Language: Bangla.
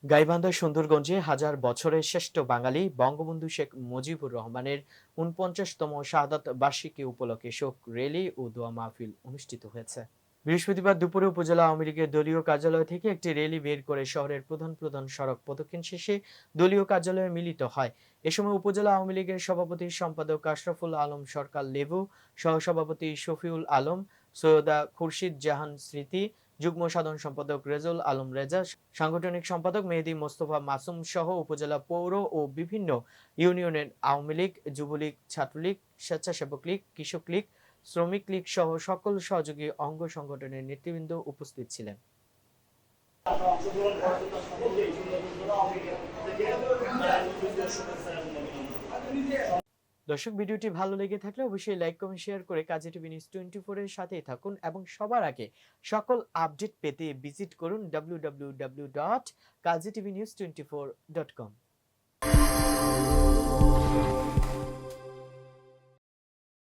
গাইবান্ধা সুন্দরগঞ্জে হাজার বছরের শ্রেষ্ঠ বাঙালি বঙ্গবন্ধু শেখ মুজিবুর রহমানের ৪৯তম শাহাদাত বার্ষিকী উপলক্ষে শোক র্যালি ও দোয়া মাহফিল অনুষ্ঠিত হয়েছে। বৃহস্পতিবার দুপুরে উপজেলা আওয়ামী লীগের দলীয় কার্যালয় থেকে একটি র্যালি বের করে শহরের প্রধান প্রধান সড়ক প্রদক্ষিণ শেষে দলীয় কার্যালয়ে মিলিত হয়। এ সময় উপজেলা আওয়ামী লীগের সভাপতি সম্পাদক আশরাফুল আলম সরকার লেবু, সহসভাপতি শফিউল আলম, সৈয়দা খুরশিদ জাহান স্মৃতি, যুগ্ম সাধারণ সম্পাদক রেজাউল আলম রেজা, সাংগঠনিক সম্পাদক মেহেদী মোস্তফা মাসুম সহ উপজেলা পৌর ও বিভিন্ন ইউনিয়নের আওয়ামী লীগ, যুবলীগ, ছাত্রলীগ, স্বেচ্ছাসেবক লীগ, কৃষক লীগ, শ্রমিক লীগ সহ সকল সহযোগী অঙ্গ সংগঠনের নেতৃবৃন্দ উপস্থিত ছিলেন। দর্শক, ভিডিওটি ভালো লেগে থাকলে অবশ্যই লাইক, কমেন্ট, শেয়ার করে কাজী টিভি নিউজ 24 এর সাথেই থাকুন এবং সবার আগে সকল আপডেট পেতে ভিজিট করুন www.kaztvnews24.com।